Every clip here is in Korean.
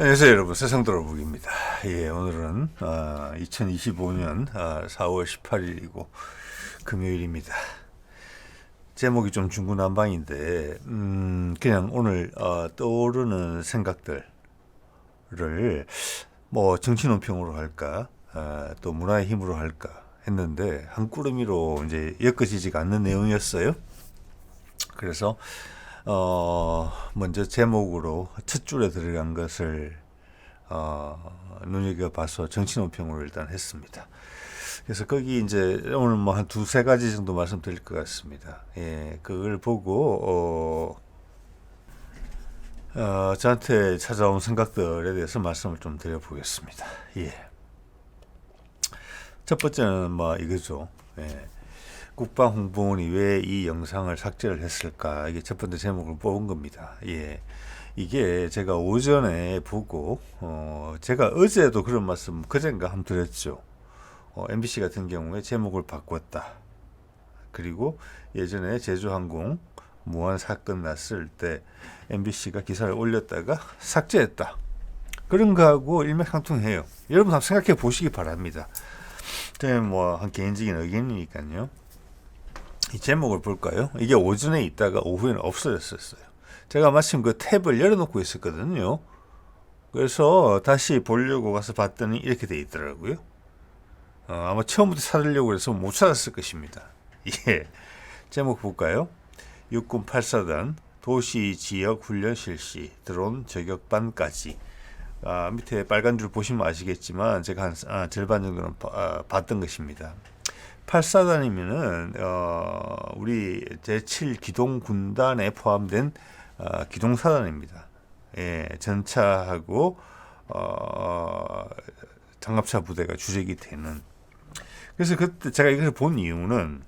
안녕하세요 여러분, 세상돌아보기입니다. 오늘은 2025년 4월 18일이고 금요일입니다. 제목이 좀 중구난방인데 그냥 오늘 떠오르는 생각들을 뭐 정치논평으로 할까, 또 문화의 힘으로 할까 했는데 한 꾸러미로 이제 엮어지지가 않는 내용이었어요. 그래서 먼저 제목으로 첫 줄에 들어간 것을 눈여겨봐서 정치논평으로 일단 했습니다. 그래서 거기 이제 오늘 뭐 한 두세 가지 정도 말씀드릴 것 같습니다. 그걸 보고 저한테 찾아온 생각들에 대해서 말씀을 좀 드려보겠습니다. 첫 번째는 뭐 이거죠. 국방홍보원이 왜 이 영상을 삭제를 했을까? 이게 첫 번째 제목을 뽑은 겁니다. 이게 제가 오전에 보고, 제가 어제도 그런 말씀, 그젠가 한번 드렸죠. MBC 같은 경우에 제목을 바꿨다. 그리고 예전에 제주항공 무한 사건 났을 때 MBC가 기사를 올렸다가 삭제했다. 그런 거하고 일맥상통해요. 여러분 한번 생각해 보시기 바랍니다. 뭐 한 개인적인 의견이니까요. 이 제목을 볼까요? 이게 오전에 있다가 오후에는 없어졌었어요. 제가 마침 그 탭을 열어놓고 있었거든요. 그래서 다시 보려고 가서 봤더니 이렇게 돼 있더라고요. 아마 처음부터 찾으려고 해서 못 찾았을 것입니다. 제목 볼까요? 육군 8사단 도시 지역 훈련 실시 드론 저격반까지. 밑에 빨간 줄 보시면 아시겠지만 제가 한 절반 정도는 봤던 것입니다. 8사단이면은 우리 제7기동군단에 포함된 기동사단입니다. 전차하고 장갑차 부대가 주력이 되는. 그래서 그때 제가 이것을 본 이유는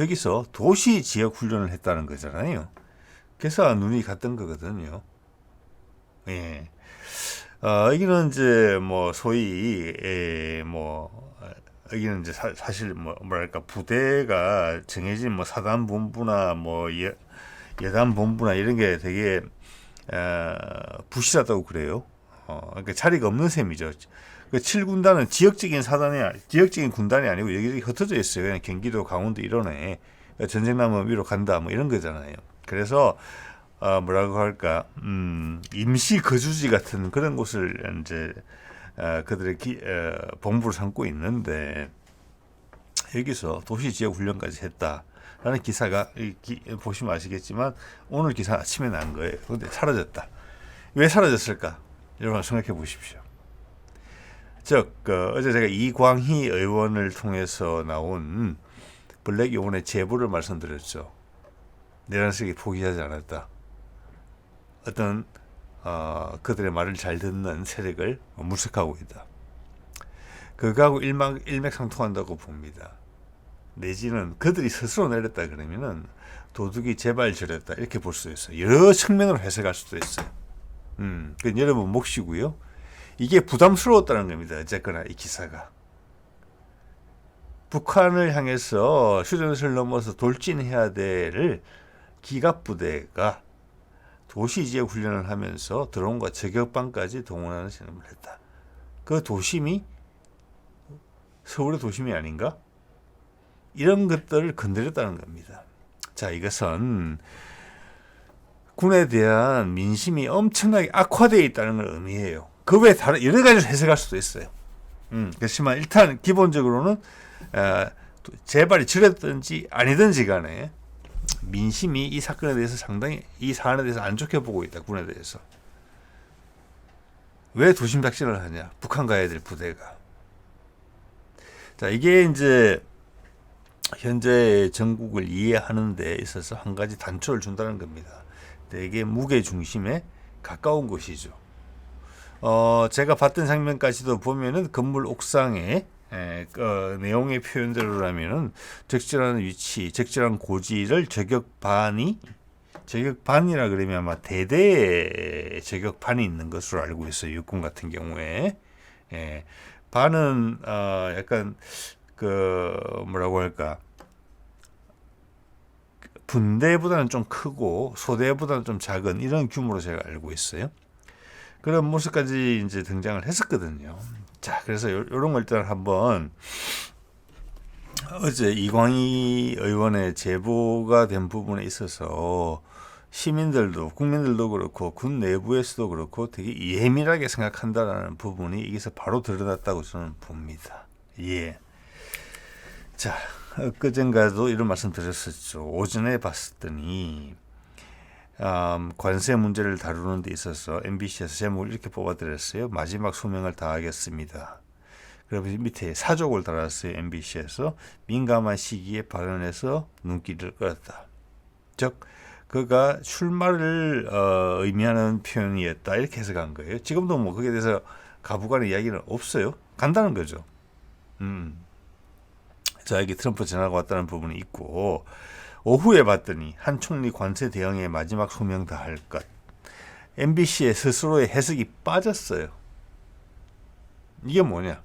여기서 도시 지역 훈련을 했다는 거잖아요. 그래서 눈이 갔던 거거든요. 여기는 이제 뭐 소위 여기는 이제 사실 뭐랄까 부대가 정해진 뭐 사단 본부나 뭐 예단 본부나 이런 게 되게 부실하다고 그래요. 그러니까 자리가 없는 셈이죠. 그 7군단은 지역적인 군단이 아니고 여기저기 흩어져 있어요. 그냥 경기도, 강원도 이러네. 전쟁 나면 위로 간다 뭐 이런 거잖아요. 그래서 뭐라고 할까, 임시 거주지 같은 그런 곳을 이제 그들의 본부를 삼고 있는데 여기서 도시 지역 훈련까지 했다라는 기사가 보시면 아시겠지만 오늘 기사 아침에 난 거예요. 근데 사라졌다. 왜 사라졌을까? 여러분 생각해 보십시오. 어제 제가 이광희 의원을 통해서 나온 블랙 요원의 제보를 말씀드렸죠. 내란세계 포기하지 않았다. 어떤 그들의 말을 잘 듣는 세력을 물색하고 있다. 그거하고 일맥상통한다고 봅니다. 내지는 그들이 스스로 내렸다 그러면은 도둑이 제발 저렸다 이렇게 볼 수 있어요. 여러 측면으로 해석할 수도 있어요. 그 여러분 몫이고요. 이게 부담스러웠다는 겁니다. 어쨌거나 이 기사가 북한을 향해서 휴전선을 넘어서 돌진해야 될 기갑부대가 도시지역 훈련을 하면서 드론과 저격반까지 동원하는 실험을 했다. 그 도심이 서울의 도심이 아닌가? 이런 것들을 건드렸다는 겁니다. 자, 이것은 군에 대한 민심이 엄청나게 악화되어 있다는 걸 의미해요. 그 외에 다른 여러 가지로 해석할 수도 있어요. 그렇지만 일단 기본적으로는 재발이 저랬든지 아니든지 간에 민심이 이 사건에 대해서 상당히 이 사안에 대해서 안 좋게 보고 있다. 군에 대해서. 왜 도심 작전을 하냐? 북한 가야 될 부대가. 자, 이게 이제 현재 전국을 이해하는 데 있어서 한 가지 단초를 준다는 겁니다. 되게 무게 중심에 가까운 것이죠. 제가 봤던 장면까지도 보면은 건물 옥상에 내용의 표현대로라면은 적절한 위치, 적절한 고지를 저격반이라 그러면 아마 대대 저격반이 있는 것으로 알고 있어요. 육군 같은 경우에. 반은 약간 뭐라고 할까, 분대보다는 좀 크고 소대보다는 좀 작은 이런 규모로 제가 알고 있어요. 그런 모습까지 이제 등장을 했었거든요. 자, 그래서 요런 걸 일단 한번 어제 이광희 의원의 제보가 된 부분에 있어서 시민들도 국민들도 그렇고 군 내부에서도 그렇고 되게 예민하게 생각한다라는 부분이 여기서 바로 드러났다고 저는 봅니다. 예. 자, 그전가도 이런 말씀 드렸었죠. 오전에 봤더니 관세 문제를 다루는 데 있어서 MBC에서 제목을 이렇게 뽑아드렸어요. 마지막 소명을 다하겠습니다. 그러면서 밑에 사족을 달았어요. MBC에서 민감한 시기에 발언해서 눈길을 끌었다. 즉 그가 출마를 의미하는 표현이었다. 이렇게 해석한 거예요. 지금도 뭐 거기에 대해서 가부간의 이야기는 없어요. 간다는 거죠. 자, 여기 트럼프 전화가 왔다는 부분이 있고, 오후에 봤더니 한 총리 관세 대응에 마지막 소명 다할 것. MBC의 스스로의 해석이 빠졌어요. 이게 뭐냐?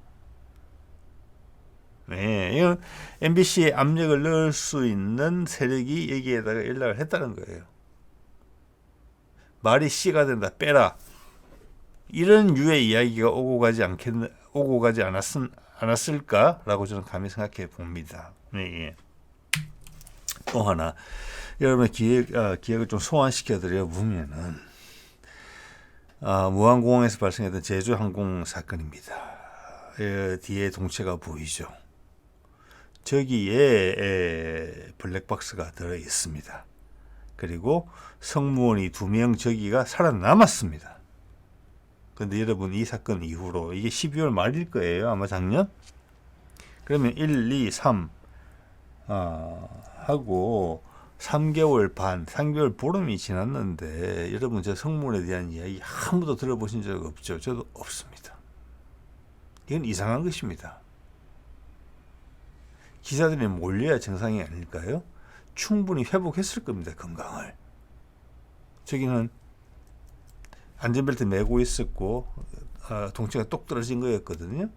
네, 이건 MBC에 압력을 넣을 수 있는 세력이 여기에다가 연락을 했다는 거예요. 말이 씨가 된다, 빼라. 이런 유의 이야기가 오고 가지 않았을까라고 저는 감히 생각해 봅니다. 네. 또 하나, 여러분의 기억을 좀 소환시켜 드려 보면은, 무안공항에서 발생했던 제주 항공 사건입니다. 뒤에 동체가 보이죠. 저기에 블랙박스가 들어 있습니다. 그리고 승무원이 2명 저기가 살아남았습니다. 근데 여러분, 이 사건 이후로 이게 12월 말일 거예요. 아마 작년. 그러면 1, 2, 3 하고 3개월 반, 3개월 보름이 지났는데 여러분, 저 승무원에 대한 이야기 한 번도 들어보신 적 없죠? 저도 없습니다. 이건 이상한 것입니다. 기사들이 몰려야 정상이 아닐까요? 충분히 회복했을 겁니다. 건강을. 저기는 안전벨트 메고 있었고 동체가 똑 떨어진 거였거든요.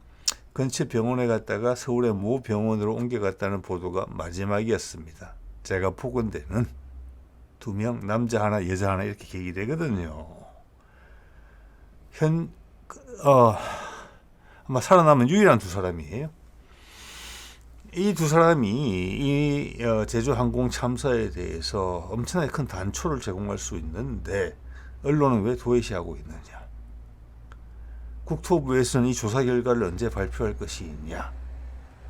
근처 병원에 갔다가 서울의 모 병원으로 옮겨갔다는 보도가 마지막이었습니다. 제가 보건대는 2명, 남자 하나, 여자 하나 이렇게 얘기되거든요. 아마 살아남은 유일한 2사람이에요. 이 2사람이 이 제주 항공 참사에 대해서 엄청나게 큰 단초를 제공할 수 있는데 언론은 왜 도외시하고 있느냐? 국토부에서는 이 조사 결과를 언제 발표할 것이냐?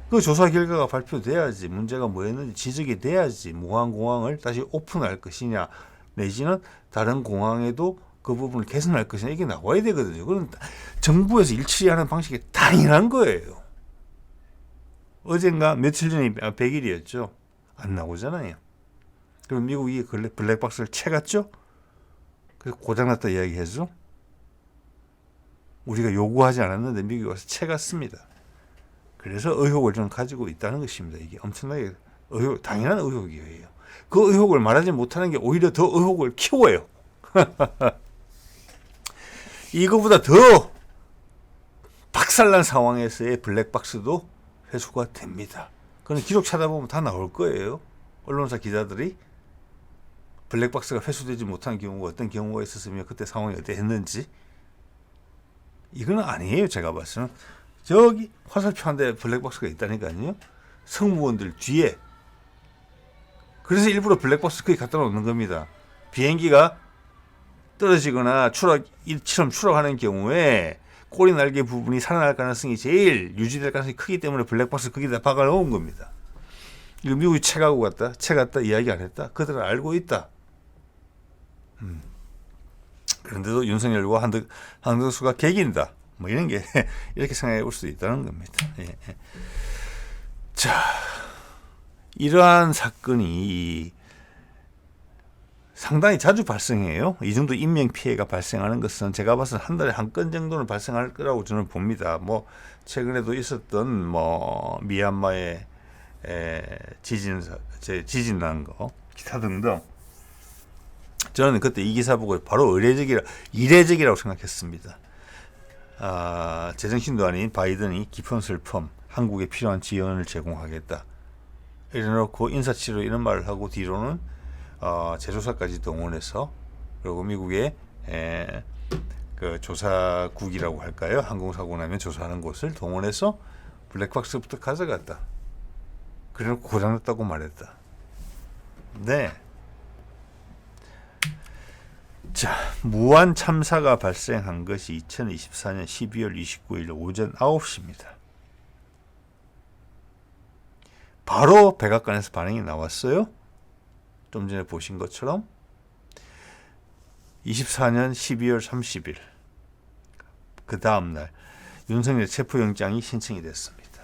그 조사 결과가 발표돼야지 문제가 뭐였는지 지적이 돼야지 무안공항을 다시 오픈할 것이냐, 내지는 다른 공항에도 그 부분을 개선할 것이냐, 이게 나와야 되거든요. 그건 정부에서 일치히 하는 방식이 당연한 거예요. 어젠가 며칠 전에 100일이었죠. 안 나오잖아요. 그럼 미국이 블랙박스를 채갔죠? 그래서 고장났다 이야기해서 우리가 요구하지 않았는데 미국이 와서 채갔습니다. 그래서 의혹을 좀 가지고 있다는 것입니다. 이게 엄청나게 당연한 의혹이에요. 그 의혹을 말하지 못하는 게 오히려 더 의혹을 키워요. 이거보다 더 박살난 상황에서의 블랙박스도 회수가 됩니다. 그건 기록 찾아보면 다 나올 거예요. 언론사 기자들이 블랙박스가 회수되지 못한 경우가 어떤 경우가 있었으며 그때 상황이 어땠는지. 이건 아니에요. 제가 봤을 때는 저기 화살표 한 대 블랙박스가 있다니까요. 승무원들 뒤에. 그래서 일부러 블랙박스 거기 갖다 놓는 겁니다. 비행기가 떨어지거나 이처럼 추락하는 경우에 꼬리 날개 부분이 살아날 가능성이 제일 유지될 가능성이 크기 때문에 블랙박스 거기다 박아 놓은 겁니다. 이거 미국이 채갔다 이야기 안 했다. 그들은 알고 있다. 그런데도 윤석열과 한덕수가 개긴다. 뭐 이런 게 이렇게 생각해 볼 수도 있다는 겁니다. 예. 자, 이러한 사건이 상당히 자주 발생해요. 이 정도 인명 피해가 발생하는 것은 제가 봐서 한 달에 한 건 정도는 발생할 거라고 저는 봅니다. 뭐 최근에도 있었던 뭐 미얀마의 지진 난 거, 기타 등등. 저는 그때 이 기사 보고 바로 이례적이라고 생각했습니다. 제정신도 아닌 바이든이 깊은 슬픔, 한국에 필요한 지원을 제공하겠다. 이래놓고 인사치로 이런 말을 하고 뒤로는 제조사까지 동원해서 그리고 미국의 그 조사국이라고 할까요? 항공사고 나면 조사하는 곳을 동원해서 블랙박스부터 가져갔다. 그래놓고 고장났다고 말했다. 네. 자, 무한 참사가 발생한 것이 2024년 12월 29일 오전 9시입니다. 바로 백악관에서 반응이 나왔어요. 좀 전에 보신 것처럼 24년 12월 30일 그 다음날 윤석열 체포영장이 신청이 됐습니다.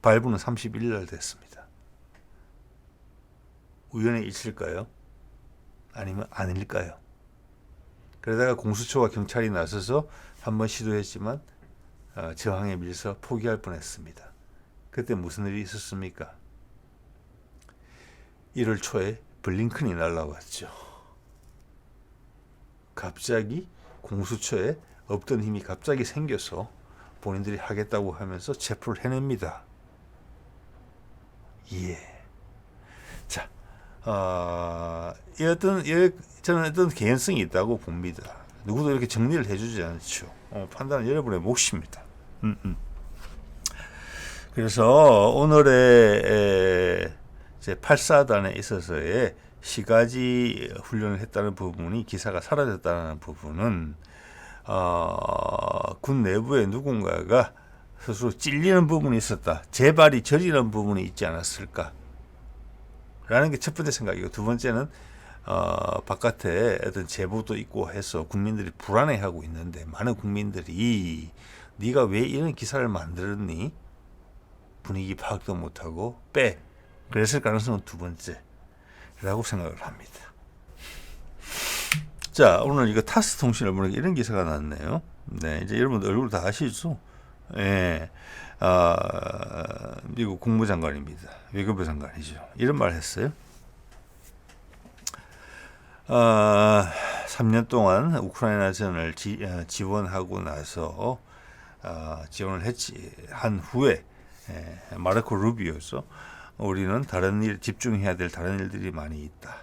발부는 31일 날 됐습니다. 우연의 일치일까요? 아니면 아닐까요? 그러다가 공수처와 경찰이 나서서 한번 시도했지만 저항에 밀려서 포기할 뻔했습니다. 그때 무슨 일이 있었습니까? 1월 초에 블링컨이 날라왔죠. 갑자기 공수처에 없던 힘이 갑자기 생겨서 본인들이 하겠다고 하면서 체포를 해냅니다. 예. 자, 저는 어떤 개연성이 있다고 봅니다. 누구도 이렇게 정리를 해주지 않죠. 판단은 여러분의 몫입니다. 그래서 오늘의 제8사단에 있어서의 시가지 훈련을 했다는 부분이 기사가 사라졌다는 부분은 군 내부에 누군가가 스스로 찔리는 부분이 있었다. 제발이 저리는 부분이 있지 않았을까? 라는 게 첫 번째 생각이고, 두 번째는 바깥에 어떤 제보도 있고 해서 국민들이 불안해하고 있는데, 많은 국민들이 네가 왜 이런 기사를 만들었니? 분위기 파악도 못하고 빼. 그랬을 가능성은 두 번째라고 생각을 합니다. 자, 오늘 이거 타스 통신을 보니까 이런 기사가 났네요. 네, 이제 여러분들 얼굴 다 아시죠? 예, 미국 국무장관입니다. 외교부 장관이죠. 이런 말 했어요. 3년 동안 우크라이나 전을 지원하고 나서 지원을 한 후에 마르코 루비오서 우리는 다른 일 집중해야 될 다른 일들이 많이 있다.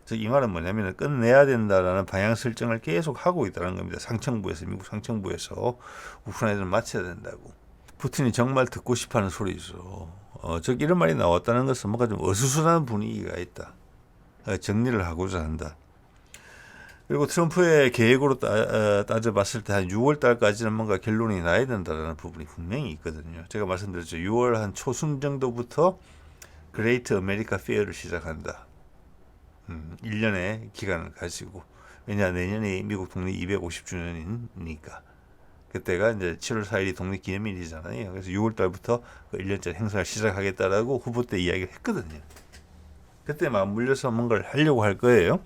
즉 이 말은 뭐냐면 끝내야 된다라는 방향 설정을 계속 하고 있다는 겁니다. 상층부에서, 미국 상층부에서 우크라이나를 마쳐야 된다고. 푸틴이 정말 듣고 싶어하는 소리죠. 즉 이런 말이 나왔다는 것은 뭔가 좀 어수선한 분위기가 있다. 정리를 하고자 한다. 그리고 트럼프의 계획으로 따져봤을 때 한 6월 달까지는 뭔가 결론이 나야 된다는 부분이 분명히 있거든요. 제가 말씀드렸죠. 6월 한 초순 정도부터 그레이트 아메리카 페어를 시작한다. 1년의 기간을 가지고. 왜냐, 내년이 미국 독립 250주년이니까. 그때가 이제 7월 4일이 독립기념일이잖아요. 그래서 6월 달부터 그 1년짜리 행사를 시작하겠다라고 후보 때 이야기를 했거든요. 그때 맞물려서 뭔가를 하려고 할 거예요.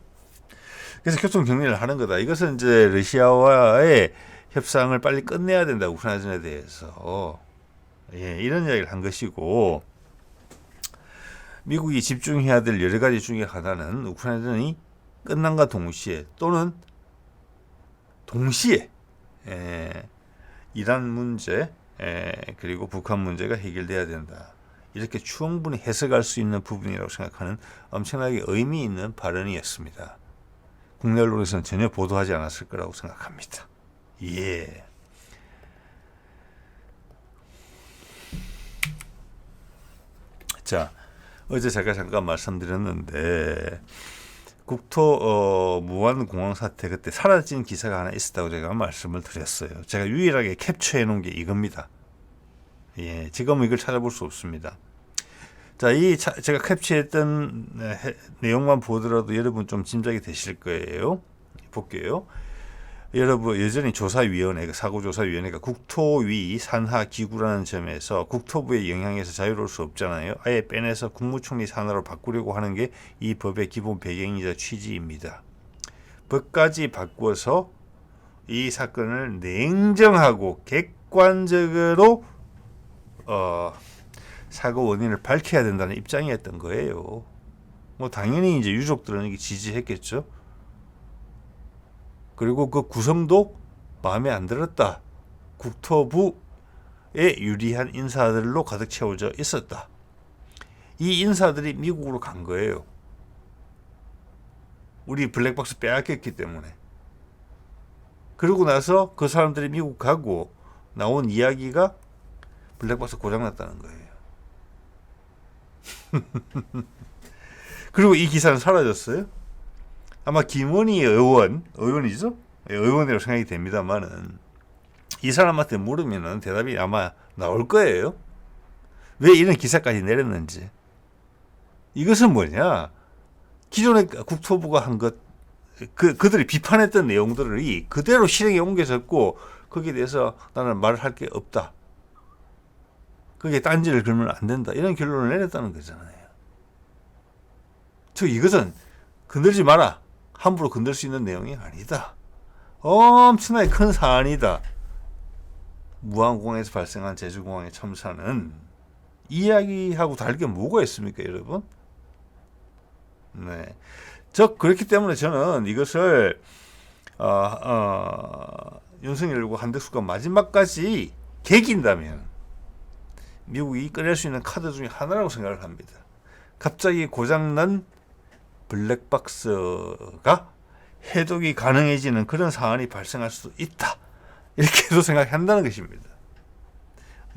그래서 교통 정리를 하는 거다. 이것은 이제 러시아와의 협상을 빨리 끝내야 된다. 우크라이나전에 대해서. 예, 이런 이야기를 한 것이고, 미국이 집중해야 될 여러 가지 중에 하나는 우크라이나전이 끝난과 동시에 또는 동시에 이란 문제 그리고 북한 문제가 해결돼야 된다. 이렇게 충분히 해석할 수 있는 부분이라고 생각하는 엄청나게 의미 있는 발언이었습니다. 국내 언론에서는 전혀 보도하지 않았을 거라고 생각합니다. 예. 자, 어제 제가 잠깐 말씀드렸는데 국토 무한 공항 사태 그때 사라진 기사가 하나 있었다고 제가 말씀을 드렸어요. 제가 유일하게 캡처해 놓은 게 이겁니다. 예, 지금은 이걸 찾아볼 수 없습니다. 자, 제가 캡처했던 내용만 보더라도 여러분 좀 짐작이 되실 거예요. 볼게요. 여러분, 여전히 조사위원회, 사고조사위원회가 국토위 산하기구라는 점에서 국토부의 영향에서 자유로울 수 없잖아요. 아예 빼내서 국무총리 산하로 바꾸려고 하는 게 이 법의 기본 배경이자 취지입니다. 법까지 바꿔서 이 사건을 냉정하고 객관적으로 사고 원인을 밝혀야 된다는 입장이었던 거예요. 뭐 당연히 이제 유족들은 이게 지지했겠죠. 그리고 그 구성도 마음에 안 들었다. 국토부에 유리한 인사들로 가득 채워져 있었다. 이 인사들이 미국으로 간 거예요. 우리 블랙박스 빼앗겼기 때문에. 그러고 나서 그 사람들이 미국 가고 나온 이야기가 블랙박스 고장났다는 거예요. 그리고 이 기사는 사라졌어요. 아마 김원희 의원이죠? 의원이라고 생각이 됩니다만은 이 사람한테 물으면은 대답이 아마 나올 거예요. 왜 이런 기사까지 내렸는지. 이것은 뭐냐? 기존의 국토부가 한 것, 그들이 비판했던 내용들이 그대로 실행에 옮겨졌고 거기에 대해서 나는 말을 할 게 없다. 그게 딴지를 걸면 안 된다. 이런 결론을 내렸다는 거잖아요. 즉 이것은 건들지 마라. 함부로 건들 수 있는 내용이 아니다. 엄청나게 큰 사안이다. 무안공항에서 발생한 제주공항의 참사는 이야기하고 다르게 뭐가 있습니까, 여러분? 네. 그렇기 때문에 저는 이것을 윤석열과 한덕수가 마지막까지 개긴다면 미국이 꺼낼 수 있는 카드 중에 하나라고 생각을 합니다. 갑자기 고장난 블랙박스가 해독이 가능해지는 그런 상황이 발생할 수도 있다. 이렇게도 생각한다는 것입니다.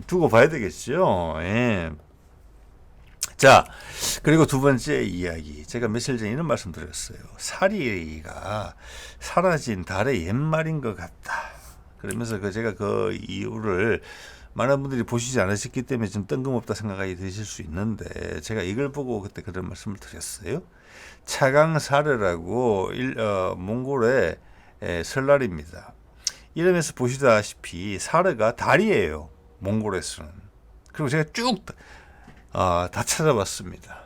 두고 봐야 되겠죠. 예. 자, 그리고 두 번째 이야기. 제가 며칠 전에 이런 말씀 드렸어요. 사리가 사라진 달의 옛말인 것 같다. 그러면서 제가 그 이유를 많은 분들이 보시지 않으셨기 때문에 좀 뜬금없다 생각이 드실 수 있는데 제가 이걸 보고 그때 그런 말씀을 드렸어요. 차강사르라고 몽골의 설날입니다. 이러면서 보시다시피 사르가 달이에요. 몽골에서는. 그리고 제가 쭉 다 찾아봤습니다.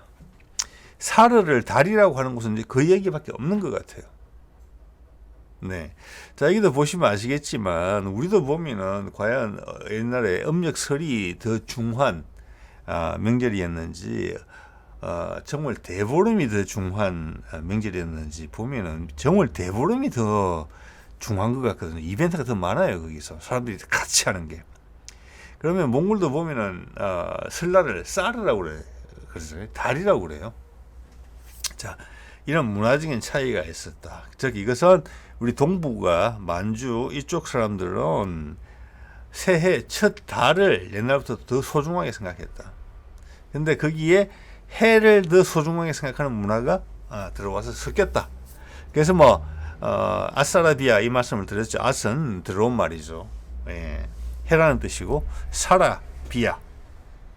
사르를 달이라고 하는 곳은 이제 그 얘기밖에 없는 것 같아요. 네. 자, 여기도 보시면 아시겠지만, 우리도 보면은, 과연 옛날에 음력설이 더 중한, 명절이었는지, 정월 대보름이 더 중한 명절이었는지 보면은, 정월 대보름이 더 중한 것 같거든요. 이벤트가 더 많아요, 거기서. 사람들이 같이 하는 게. 그러면 몽골도 보면은, 설날을 사르라고 그래요. 그래서 달이라고 그래요. 자, 이런 문화적인 차이가 있었다. 즉, 이것은 우리 동북아, 만주 이쪽 사람들은 새해 첫 달을 옛날부터 더 소중하게 생각했다. 근데 거기에 해를 더 소중하게 생각하는 문화가 들어와서 섞였다. 그래서 아싸라비아 이 말씀을 드렸죠. 아스는 들어온 말이죠. 예, 해라는 뜻이고 사라비아,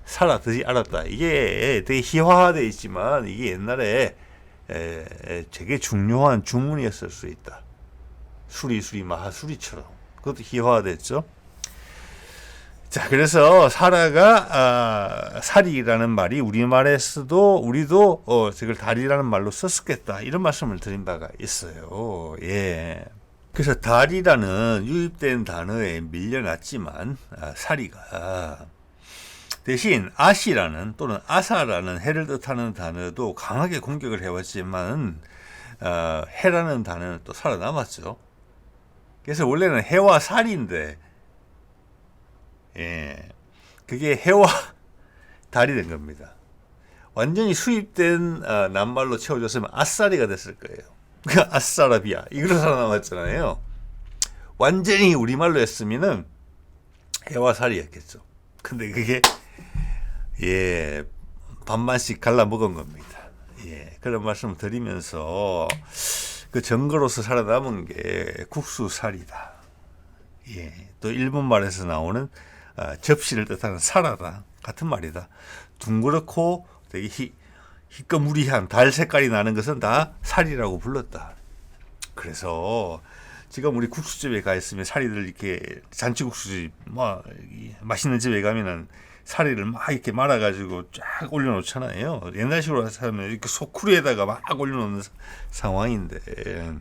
살아 드지 알았다. 이게 되게 희화화되어 있지만 이게 옛날에 되게 중요한 주문이었을 수 있다. 수리 마하수리처럼. 그것도 희화화됐죠. 자, 그래서 사라가 살이라는 말이 우리말에서도 우리도 저걸 달이라는 말로 썼었겠다. 이런 말씀을 드린 바가 있어요. 예. 그래서 달이라는 유입된 단어에 밀려났지만 사리가 대신 아시라는 또는 아사라는 해를 뜻하는 단어도 강하게 공격을 해왔지만 해라는 단어는 또 살아남았죠. 그래서 원래는 해와 살인데 예, 그게 해와 달이 된 겁니다. 완전히 수입된 낱말로 채워졌으면 아싸리가 됐을 거예요. 그 아싸라비아 이걸로 살아남았잖아요. 완전히 우리말로 했으면은 해와 살이었겠죠. 근데 그게 예, 반반씩 갈라 먹은 겁니다. 예, 그런 말씀을 드리면서 그 증거로서 살아남은 게 국수살이다. 예, 또 일본 말에서 나오는 접시를 뜻하는 사라다. 같은 말이다. 둥그렇고 되게 희꺼무리한 달 색깔이 나는 것은 다 살이라고 불렀다. 그래서 지금 우리 국수집에 가 있으면 사리들 이렇게 잔치국수집 맛있는 집에 가면은 사리를 막 이렇게 말아가지고 쫙 올려놓잖아요. 옛날식으로 하면 이렇게 소쿠리에다가 막 올려놓는 상황인데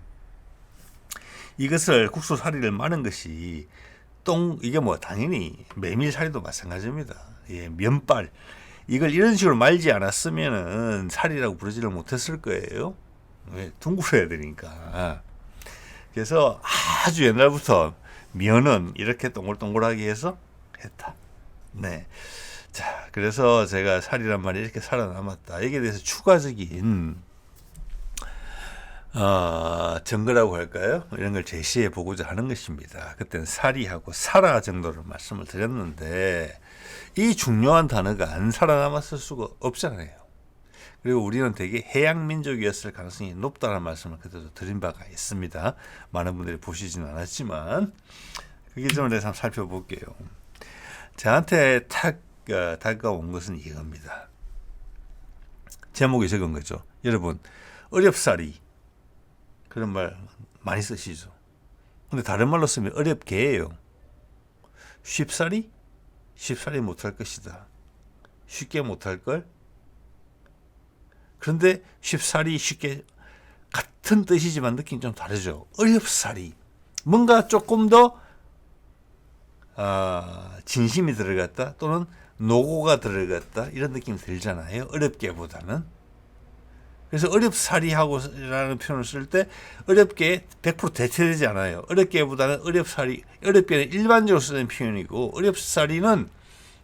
이것을 국수 사리를 마는 것이 이게 당연히 메밀 사리도 마찬가지입니다. 예, 면발 이걸 이런 식으로 말지 않았으면은 사리라고 부르지를 못했을 거예요. 왜? 둥그러야 되니까. 그래서 아주 옛날부터 면은 이렇게 동글동글하게 해서 했다. 네. 자, 그래서 제가 살이란 말이 이렇게 살아남았다. 여기에 대해서 추가적인 증거라고 할까요? 이런 걸 제시해 보고자 하는 것입니다. 그때는 사리하고 살아 정도를 말씀을 드렸는데 이 중요한 단어가 안 살아남았을 수가 없잖아요. 그리고 우리는 되게 해양 민족이었을 가능성이 높다는 말씀을 그때도 드린 바가 있습니다. 많은 분들이 보시지는 않았지만 그 기점을 대해서 한번 살펴볼게요. 저한테 다가온 것은 이겁니다. 제목이 적은 거죠. 여러분, 어렵사리 그런 말 많이 쓰시죠. 근데 다른 말로 쓰면 어렵게예요. 쉽사리? 쉽사리 못할 것이다. 쉽게 못할 걸? 그런데 쉽사리 쉽게 같은 뜻이지만 느낌이 좀 다르죠. 어렵사리. 뭔가 조금 더 진심이 들어갔다 또는 노고가 들어갔다 이런 느낌이 들잖아요. 어렵게보다는. 그래서 어렵사리하고라는 표현을 쓸 때 어렵게 100% 대체되지 않아요. 어렵게보다는 어렵사리, 어렵게는 일반적으로 쓰는 표현이고 어렵사리는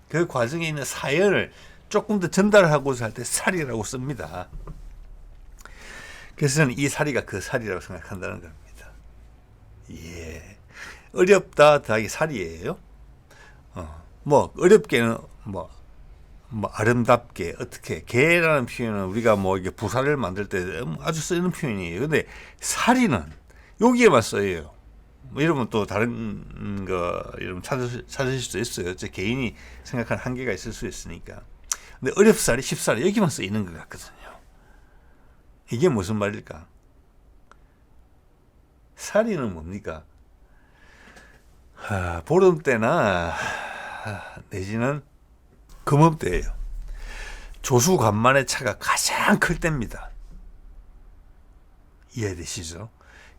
그 과정에 있는 사연을 조금 더 전달하고자 할 때 사리라고 씁니다. 그래서 저는 이 사리가 그 사리라고 생각한다는 겁니다. 예, 어렵다 더하기 사리예요. 뭐 어렵게는 뭐 아름답게 어떻게 개라는 표현은 우리가 뭐 이게 부사를 만들 때 아주 쓰이는 표현이에요. 근데 사리는 여기에만 써요. 뭐 여러분 또 다른 거 여러분 찾으실 수도 있어요. 제 개인이 생각하는 한계가 있을 수 있으니까. 근데 어렵사리, 쉽사리 여기만 쓰이는 것 같거든요. 이게 무슨 말일까? 사리는 뭡니까? 보름 때나 내지는 금음 때예요. 조수간만의 차가 가장 클 때입니다. 이해되시죠?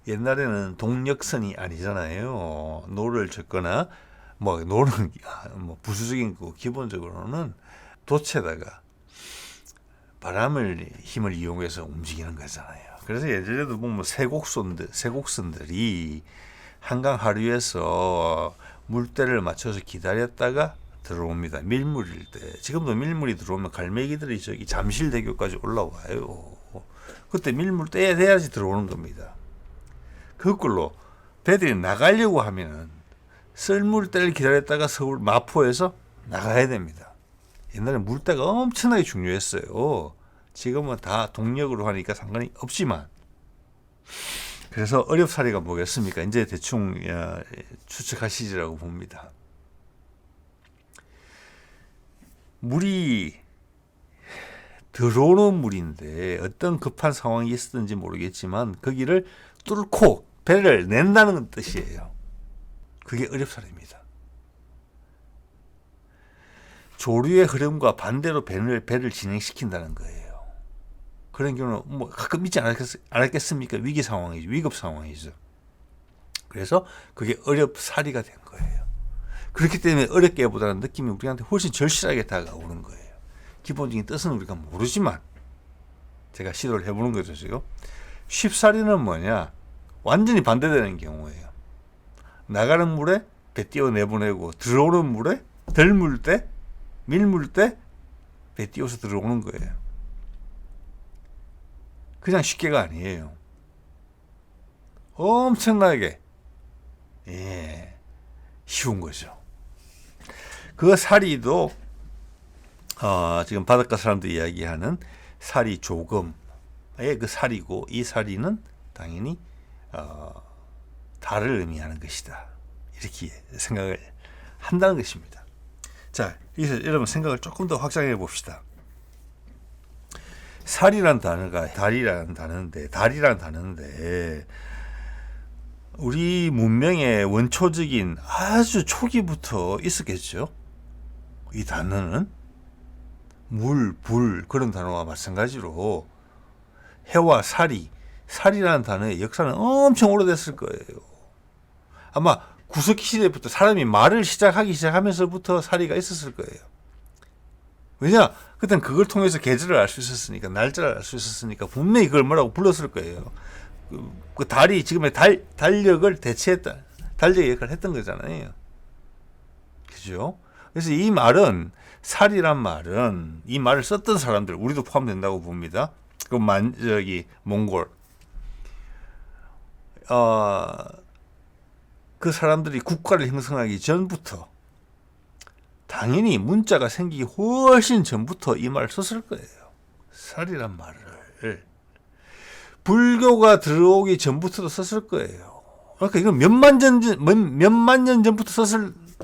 옛날에는 동력선이 아니잖아요. 노를 젓거나 노는 부수적인 거 기본적으로는 도체다가 바람을 힘을 이용해서 움직이는 거잖아요. 그래서 예전에도 보면 세곡선들이 한강 하류에서 물때를 맞춰서 기다렸다가 들어옵니다. 밀물일 때. 지금도 밀물이 들어오면 갈매기들이 저기 잠실대교까지 올라와요. 그때 밀물 떼야 돼야지 들어오는 겁니다. 그걸로 배들이 나가려고 하면은 썰물때를 기다렸다가 서울 마포에서 나가야 됩니다. 옛날에 물때가 엄청나게 중요했어요. 지금은 다 동력으로 하니까 상관이 없지만. 그래서 어렵사리가 뭐겠습니까? 이제 대충 추측하시리라고 봅니다. 물이 들어오는 물인데 어떤 급한 상황이 있었는지 모르겠지만 거기를 뚫고 배를 낸다는 뜻이에요. 그게 어렵사리입니다. 조류의 흐름과 반대로 배를 진행시킨다는 거예요. 그런 경우는 뭐 가끔 있지 않았겠습니까? 위기 상황이죠. 위급 상황이죠. 그래서 그게 어렵사리가 된 거예요. 그렇기 때문에 어렵게보다는 느낌이 우리한테 훨씬 절실하게 다가오는 거예요. 기본적인 뜻은 우리가 모르지만 제가 시도를 해보는 거죠. 지금 쉽사리는 뭐냐? 완전히 반대되는 경우예요. 나가는 물에 배 띄워 내보내고 들어오는 물에 덜물 때 밀물 때 배 띄워서 들어오는 거예요. 그냥 쉽게가 아니에요. 엄청나게 쉬운 거죠. 그 사리도 지금 바닷가 사람들이 이야기하는 사리 조금의 그 사리고 이 사리는 당연히 달을 의미하는 것이다. 이렇게 생각을 한다는 것입니다. 자, 여기서 여러분 생각을 조금 더 확장해 봅시다. 살이란 단어가 달이라는 단어인데 우리 문명의 원초적인 아주 초기부터 있었겠죠. 이 단어는 물, 불 그런 단어와 마찬가지로 해와 살이라는 단어의 역사는 엄청 오래됐을 거예요. 아마 구석기 시대부터 사람이 말을 시작하면서부터 살이가 있었을 거예요. 왜냐? 그땐 그걸 통해서 계절을 알 수 있었으니까, 날짜를 알 수 있었으니까 분명히 그걸 뭐라고 불렀을 거예요. 그 달이 지금의 달력을 대체했다. 달력의 역할을 했던 거잖아요. 그죠? 그래서 이 말은, 살이란 말은, 이 말을 썼던 사람들, 우리도 포함된다고 봅니다. 그 몽골. 그 사람들이 국가를 형성하기 전부터 당연히 문자가 생기기 훨씬 전부터 이 말을 썼을 거예요. 살이란 말을. 불교가 들어오기 전부터도 썼을 거예요. 그러니까 이건 몇만 년 전부터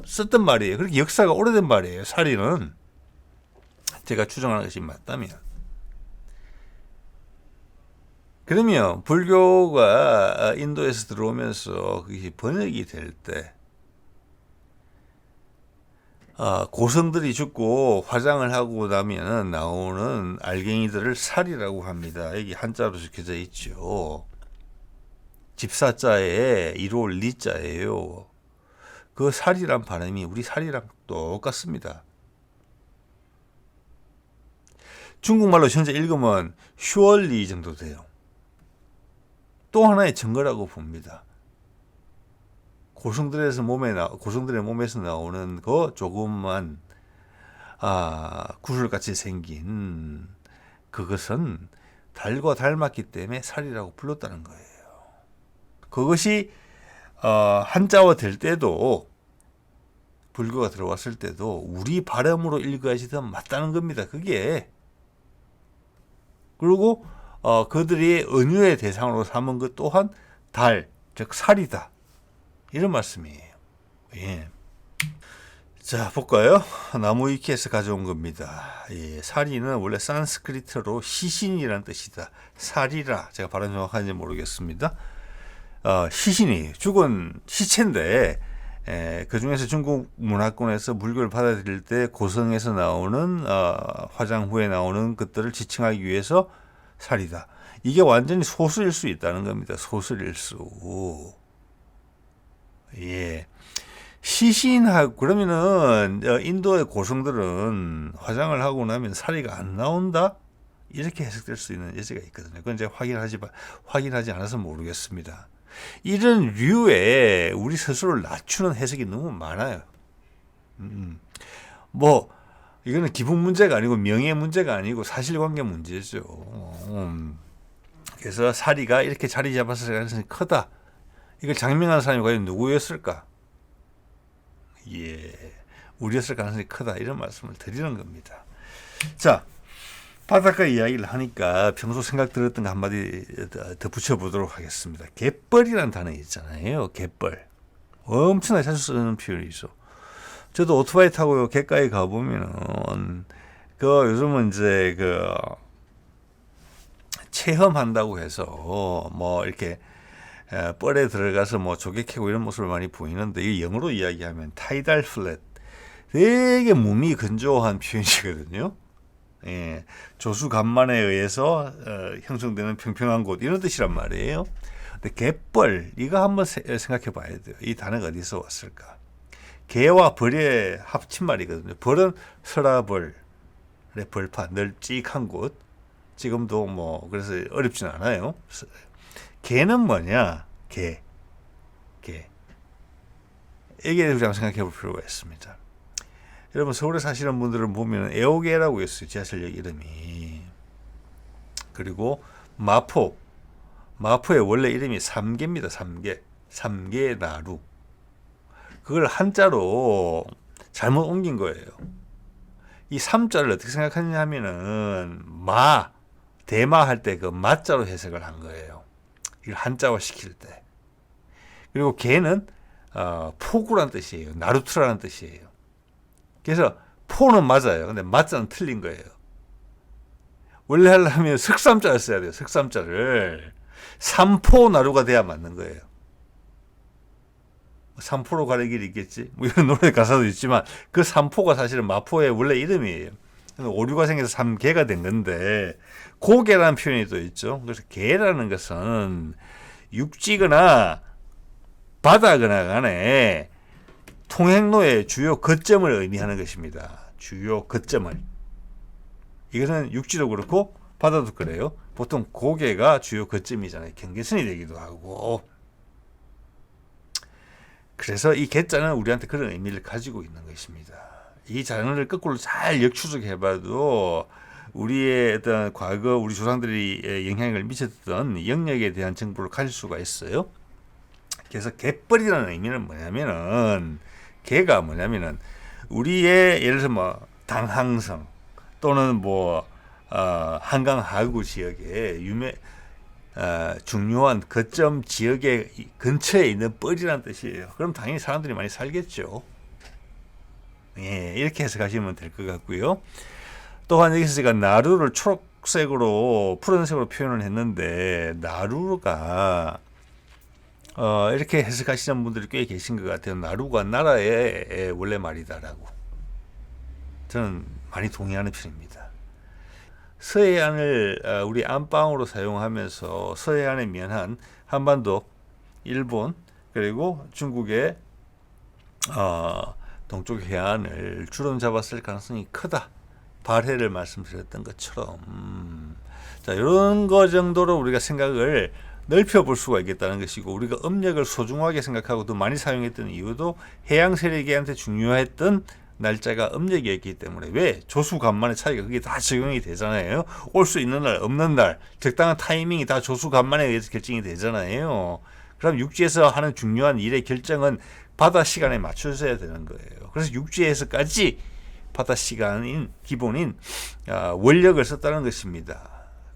썼던 말이에요. 그렇게 역사가 오래된 말이에요. 살이는. 제가 추정하는 것이 맞다면. 그러면 불교가 인도에서 들어오면서 그게 번역이 될 때 고성들이 죽고 화장을 하고 나면 나오는 알갱이들을 살이라고 합니다. 여기 한자로 적혀져 있죠. 집사자에 이로 리자예요. 그 살이란 발음이 우리 살이랑 똑같습니다. 중국말로 현재 읽으면 슈얼리 정도 돼요. 또 하나의 증거라고 봅니다. 고성들의 몸에서 나오는 그 조금만 구슬같이 생긴 그것은 달과 닮았기 때문에 살이라고 불렀다는 거예요. 그것이 한자화 될 때도 불교가 들어왔을 때도 우리 발음으로 읽어야지 더 맞다는 겁니다. 그게. 그리고 그들이 은유의 대상으로 삼은 것 또한 달, 즉 살이다. 이런 말씀이에요. 예. 자, 볼까요? 나무위키에서 가져온 겁니다. 예, 살이는 원래 산스크리트로 시신이라는 뜻이다. 살이라. 제가 발음 정확한지 모르겠습니다. 시신이 죽은 시체인데 그 중에서 중국 문화권에서 물교를 받아들일 때 고성에서 나오는 화장 후에 나오는 것들을 지칭하기 위해서 살이다. 이게 완전히 소수일 수 있다는 겁니다. 소수일 수. 예. 시신하고 그러면은 인도의 고성들은 화장을 하고 나면 살이가 안 나온다? 이렇게 해석될 수 있는 여지가 있거든요. 그건 이제 확인하지 않아서 모르겠습니다. 이런 류의 우리 스스로를 낮추는 해석이 너무 많아요. 뭐 이거는 기분 문제가 아니고 명예 문제가 아니고 사실관계 문제죠. 그래서 살이가 이렇게 자리 잡았을 가능성이 크다. 이걸 장명한 사람이 과연 누구였을까? 예, 우리였을 가능성이 크다. 이런 말씀을 드리는 겁니다. 자, 바닷가 이야기를 하니까 평소 생각 들었던 거 한마디 더 붙여보도록 하겠습니다. 갯벌이라는 단어 있잖아요. 갯벌. 엄청나게 자주 쓰는 표현이죠. 저도 오토바이 타고 갯가에 가보면은, 요즘은 이제 체험한다고 해서, 뭐, 이렇게, 뻘에 들어가서 뭐 조개 캐고 이런 모습을 많이 보이는데, 이 영어로 이야기하면 타이달 플랫. 되게 몸이 건조한 표현이거든요. 예, 조수 간만에 의해서 형성되는 평평한 곳 이런 뜻이란 말이에요. 근데 갯벌 이거 한번 생각해 봐야 돼요. 이 단어가 어디서 왔을까? 개와 벌의 합친말이거든요. 벌은 서라벌의 벌판 널찍한 곳. 지금도 뭐 그래서 어렵진 않아요. 개는 뭐냐? 개. 이게 우리가 생각해 볼 필요가 있습니다. 여러분 서울에 사시는 분들은 보면 애호개라고 있어요. 지하철역 이름이. 그리고 마포의 원래 이름이 삼계입니다. 삼계나루. 그걸 한자로 잘못 옮긴 거예요. 이 삼자를 어떻게 생각하느냐 하면은 대마 할 때 그 마자로 해석을 한 거예요. 이걸 한자화 시킬 때. 그리고 개는 포구라는 뜻이에요. 나루트라는 뜻이에요. 그래서 포는 맞아요. 근데 맞자는 틀린 거예요. 원래 하려면 석삼자를 써야 돼요. 석삼자를. 삼포나루가 돼야 맞는 거예요. 삼포로 가는 길이 있겠지. 뭐 이런 노래 가사도 있지만 그 삼포가 사실은 마포의 원래 이름이에요. 오류가 생겨서 삼개가 된 건데 고개라는 표현이 또 있죠. 그래서 개라는 것은 육지거나 바다거나 간에 통행로의 주요 거점을 의미하는 것입니다. 주요 거점을. 이것은 육지도 그렇고 바다도 그래요. 보통 고개가 주요 거점이잖아요. 경계선이 되기도 하고. 그래서 이 개자는 우리한테 그런 의미를 가지고 있는 것입니다. 이 단어를 거꾸로 잘 역추적해봐도 우리의 어떤 과거 우리 조상들이 영향을 미쳤던 영역에 대한 정보를 가질 수가 있어요. 그래서 갯벌이라는 의미는 뭐냐면은 개가 뭐냐면은 우리의 예를 들어서 뭐 당항성 또는 뭐 한강 하구 지역에 중요한 거점 지역의 근처에 있는 뻘이라는 뜻이에요. 그럼 당연히 사람들이 많이 살겠죠. 예, 이렇게 해석하시면 될 것 같고요. 또한 여기서 제가 나루를 초록색으로 푸른색으로 표현을 했는데 나루가 이렇게 해석하시는 분들이 꽤 계신 것 같아요. 나루가 나라의 원래 말이다라고. 저는 많이 동의하는 편입니다. 서해안을 우리 안방으로 사용하면서 서해안에 면한 한반도, 일본 그리고 중국의 동쪽 해안을 주름 잡았을 가능성이 크다. 발해를 말씀드렸던 것처럼 자, 이런 거 정도로 우리가 생각을 넓혀볼 수가 있겠다는 것이고, 우리가 음력을 소중하게 생각하고 더 많이 사용했던 이유도 해양 세력한테 중요했던 날짜가 음력이었기 때문에. 왜? 조수간만의 차이가 그게 다 적용이 되잖아요. 올 수 있는 날, 없는 날, 적당한 타이밍이 다 조수간만에 의해서 결정이 되잖아요. 그럼 육지에서 하는 중요한 일의 결정은 바다 시간에 맞춰져야 되는 거예요. 그래서 육지에서까지 바다 시간인 기본인 원력을 썼다는 것입니다.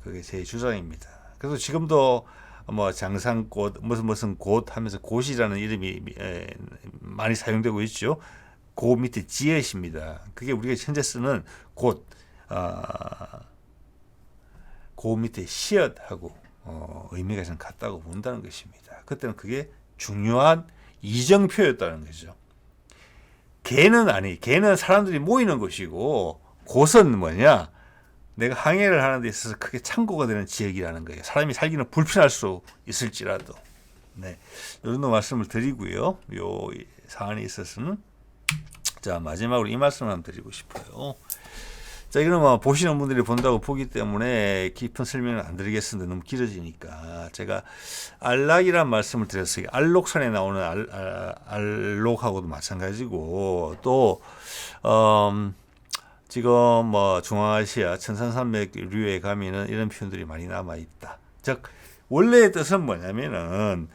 그게 제 주장입니다. 그래서 지금도 뭐 장산꽃 무슨 꽃 하면서 꽃이라는 이름이 많이 사용되고 있죠. 그 밑에 지읒입니다. 그게 우리가 현재 쓰는 꽃, 그 밑에 시읒하고 의미가 좀 같다고 본다는 것입니다. 그때는 그게 중요한 이정표였다는 거죠. 개는 사람들이 모이는 곳이고, 곳은 뭐냐? 내가 항해를 하는 데 있어서 크게 창고가 되는 지역이라는 거예요. 사람이 살기는 불편할 수 있을지라도. 네, 이 정도 말씀을 드리고요. 요 사안에 있어서는 자, 마지막으로 이 말씀을 한번 드리고 싶어요. 자, 이거는 뭐 보시는 분들이 본다고 보기 때문에 깊은 설명을 안 드리겠습니다. 너무 길어지니까. 제가 알락이란 말씀을 드렸어요. 알록산에 나오는 알록하고도 마찬가지고, 또 지금 뭐 중앙아시아 천산산맥류에 가면은 이런 표현들이 많이 남아 있다. 즉 원래의 뜻은 뭐냐면은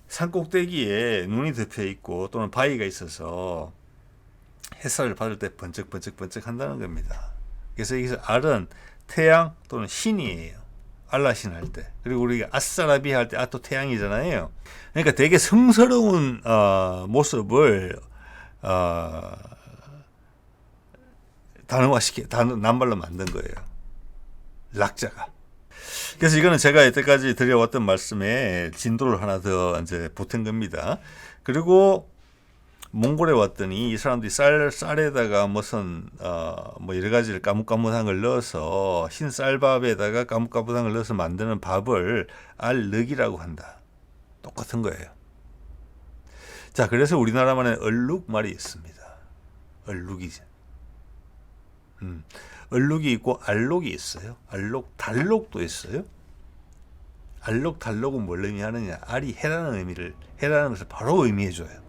산꼭대기에 눈이 덮여 있고 또는 바위가 있어서 햇살을 받을 때 번쩍번쩍 한다는 겁니다. 그래서 여기서 알은 태양 또는 신이에요. 알라신 할 때. 그리고 우리가 아싸라비 할 때 또 태양이잖아요. 그러니까 되게 성스러운 모습을 남발로 만든 거예요. 락자가. 그래서 이거는 제가 여태까지 드려왔던 말씀에 진도를 하나 더 이제 보탠 겁니다. 그리고 몽골에 왔더니 이 사람들이 쌀에다가 무슨 뭐 여러 가지를 까뭇까뭇한 걸 넣어서 흰 쌀밥에다가 까뭇까뭇한 걸 넣어서 만드는 밥을 알륵이라고 한다. 똑같은 거예요. 자, 그래서 우리나라만의 얼룩 말이 있습니다. 얼룩이지. 얼룩이 있고 알록이 있어요. 알록, 달록도 있어요. 알록, 달록은 뭘 의미하느냐? 알이 해라는 것을 바로 의미해줘요.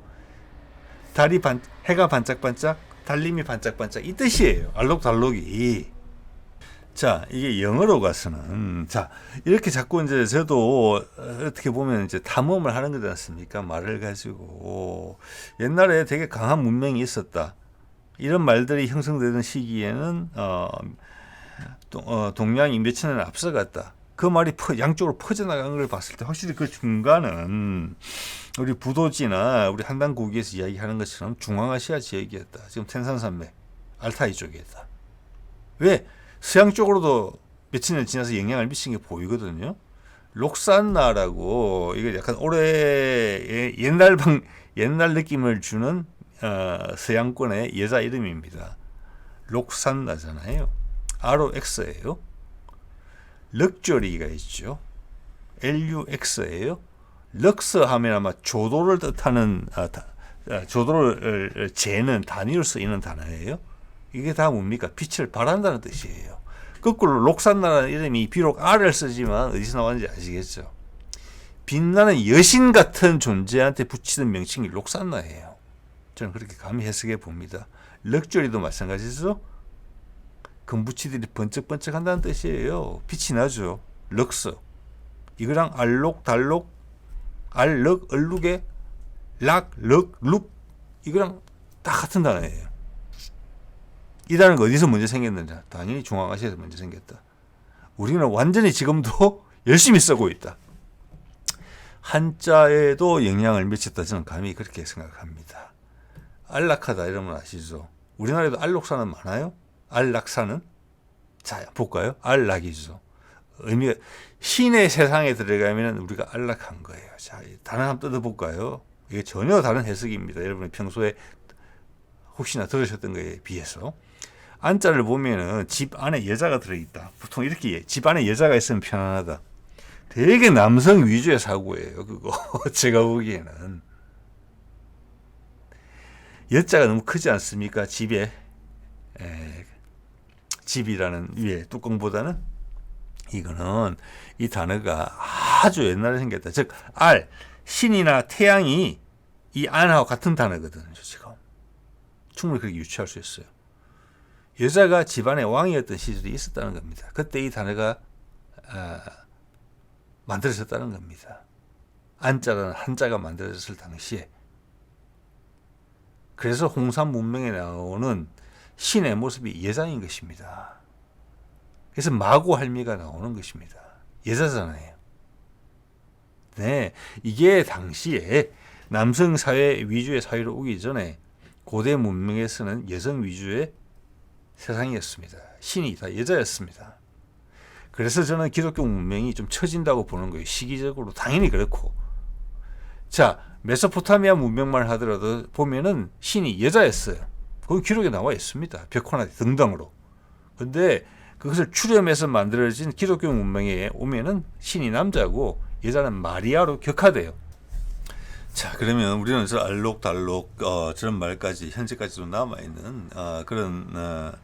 해가 반짝반짝, 달림이 반짝반짝, 이 뜻이에요. 알록달록이. 자, 이게 영어로 가서는, 자, 이렇게 자꾸 이제 저도 어떻게 보면 이제 탐험을 하는 거지 않습니까? 말을 가지고. 옛날에 되게 강한 문명이 있었다. 이런 말들이 형성되던 시기에는, 동양이 몇천 년 앞서갔다. 그 말이 양쪽으로 퍼져나간 걸 봤을 때 확실히 그 중간은 우리 부도지나 우리 한단고기에서 이야기하는 것처럼 중앙아시아 지역이었다. 지금 텐산산맥, 알타이 쪽이었다. 왜? 서양 쪽으로도 몇천 년 지나서 영향을 미친 게 보이거든요. 록산나라고, 이게 약간 옛날 느낌을 주는 서양권의 여자 이름입니다. 록산나잖아요. ROX예요. 럭저리가 있죠. LUX예요. 럭스 하면 아마 조도를 뜻하는 조도를 재는 단위로 쓰이는 단어예요. 이게 다 뭡니까? 빛을 발한다는 뜻이에요. 거꾸로 록산나라는 이름이 비록 R을 쓰지만 어디서 나왔는지 아시겠죠? 빛나는 여신 같은 존재한테 붙이는 명칭이 록산나예요. 저는 그렇게 감히 해석해 봅니다. 럭저리도 마찬가지죠. 금붙이들이 번쩍번쩍 한다는 뜻이에요. 빛이 나죠. 럭스. 이거랑 알록, 달록 알, 럭, 얼룩에 락, 럭, 룩 이거랑 다 같은 단어예요. 이 단어가 어디서 먼저 생겼는지 당연히 중앙아시아에서 먼저 생겼다. 우리는 완전히 지금도 열심히 쓰고 있다. 한자에도 영향을 미쳤다 저는 감히 그렇게 생각합니다. 안락하다 이러면 아시죠? 우리나라에도 안락사는 많아요? 안락사는? 자, 볼까요? 안락이죠. 의미가 신의 세상에 들어가면 우리가 안락한 거예요. 자, 단어 한번 뜯어볼까요? 이게 전혀 다른 해석입니다. 여러분이 평소에 혹시나 들으셨던 거에 비해서. 안자를 보면은 집 안에 여자가 들어있다. 보통 이렇게 집 안에 여자가 있으면 편안하다. 되게 남성 위주의 사고예요. 그거 제가 보기에는. 여자가 너무 크지 않습니까? 집에 집이라는 위에 뚜껑보다는. 이거는 이 단어가 아주 옛날에 생겼다. 즉 알, 신이나 태양이 이 안하고 같은 단어거든요. 지금 충분히 그렇게 유추할 수 있어요. 여자가 집안의 왕이었던 시절이 있었다는 겁니다. 그때 이 단어가 만들어졌다는 겁니다. 안자라는 한자가 만들어졌을 당시에. 그래서 홍산 문명에 나오는 신의 모습이 여자인 것입니다. 그래서 마고 할미가 나오는 것입니다. 여자잖아요. 네, 이게 당시에 남성 사회 위주의 사회로 오기 전에 고대 문명에서는 여성 위주의 세상이었습니다. 신이 다 여자였습니다. 그래서 저는 기독교 문명이 좀 처진다고 보는 거예요. 시기적으로 당연히 그렇고. 자, 메소포타미아 문명만 하더라도 보면은 신이 여자였어요. 그건 기록에 나와 있습니다. 벽화나 등등으로. 근데 그것을 출연해서 만들어진 기독교 문명에 오면은 신이 남자고 여자는 마리아로 격화돼요. 자, 그러면 우리는 저 알록달록 저런 말까지 현재까지도 남아있는 그런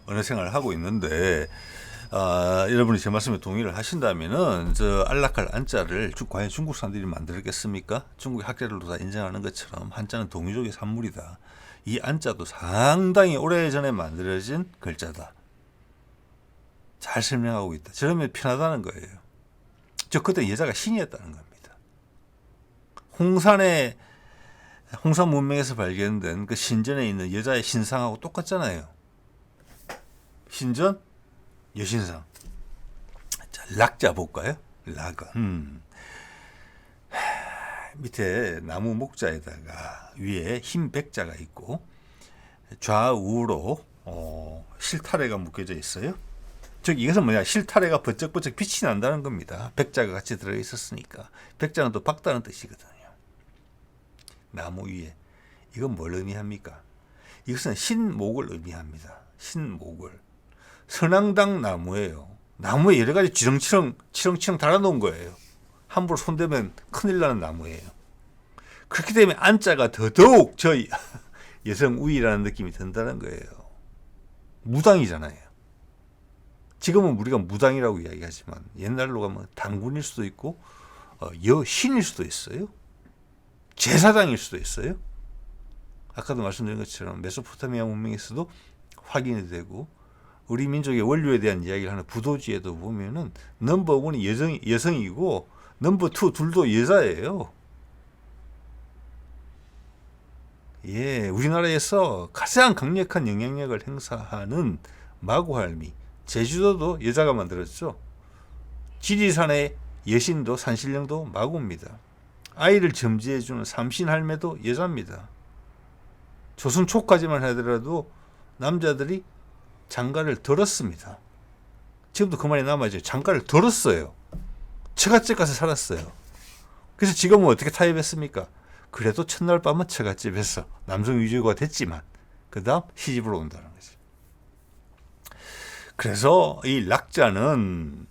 언어 생활을 하고 있는데 여러분이 제 말씀에 동의를 하신다면은 저 안락할 안자를 과연 중국 사람들이 만들었겠습니까? 중국 학자들도 다 인정하는 것처럼 한자는 동이족의 산물이다. 이 안자도 상당히 오래전에 만들어진 글자다. 잘 설명하고 있다. 저러면 편하다는 거예요. 저 그때 여자가 신이었다는 겁니다. 홍산 문명에서 발견된 그 신전에 있는 여자의 신상하고 똑같잖아요. 신전, 여신상. 자, 락자 볼까요? 락은 밑에 나무 목자에다가 위에 흰 백자가 있고 좌우로 실타래가 묶여져 있어요. 즉 이것은 뭐냐, 실타래가 번쩍번쩍 빛이 난다는 겁니다. 백자가 같이 들어있었으니까. 백자는 또 밝다는 뜻이거든요. 나무 위에. 이건 뭘 의미합니까? 이것은 신목을 의미합니다. 신목을. 선앙당 나무예요. 나무에 여러 가지 치렁치렁 달아놓은 거예요. 함부로 손대면 큰일 나는 나무예요. 그렇기 때문에 안자가 더더욱 저희 여성 우위라는 느낌이 든다는 거예요. 무당이잖아요. 지금은 우리가 무당이라고 이야기하지만 옛날로 가면 당군일 수도 있고 여신일 수도 있어요. 제사장일 수도 있어요. 아까도 말씀드린 것처럼 메소포타미아 문명에서도 확인이 되고 우리 민족의 원류에 대한 이야기를 하는 부도지에도 보면은 넘버 1이 여성이고 넘버 2 둘도 여자예요. 예, 우리나라에서 가장 강력한 영향력을 행사하는 마구할미, 제주도도 여자가 만들었죠. 지리산의 여신도 산신령도 마구입니다. 아이를 점지해주는 삼신할매도 여자입니다. 조선 초까지만 하더라도 남자들이 장가를 들었습니다. 지금도 그 말이 남아있죠. 장가를 들었어요. 처갓집 가서 살았어요. 그래서 지금은 어떻게 타협했습니까? 그래도 첫날 밤은 처갓집에서 남성 위주가 됐지만 그 다음 시집으로 온다는 거죠. 그래서 이 락자는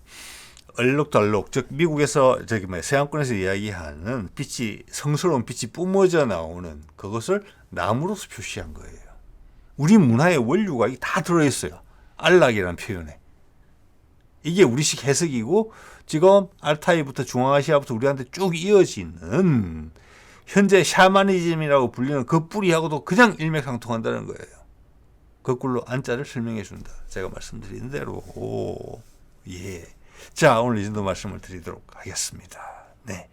얼룩덜룩, 즉 미국에서 서양권에서 이야기하는 빛이, 성스러운 빛이 뿜어져 나오는 그것을 나무로서 표시한 거예요. 우리 문화의 원류가 다 들어있어요. 안락이라는 표현에. 이게 우리식 해석이고 지금 알타이부터 중앙아시아부터 우리한테 쭉 이어지는 현재 샤머니즘이라고 불리는 그 뿌리하고도 그냥 일맥상통한다는 거예요. 거꾸로 안자를 설명해 준다. 제가 말씀드린 대로. 예. 자, 오늘 이 정도 말씀을 드리도록 하겠습니다. 네.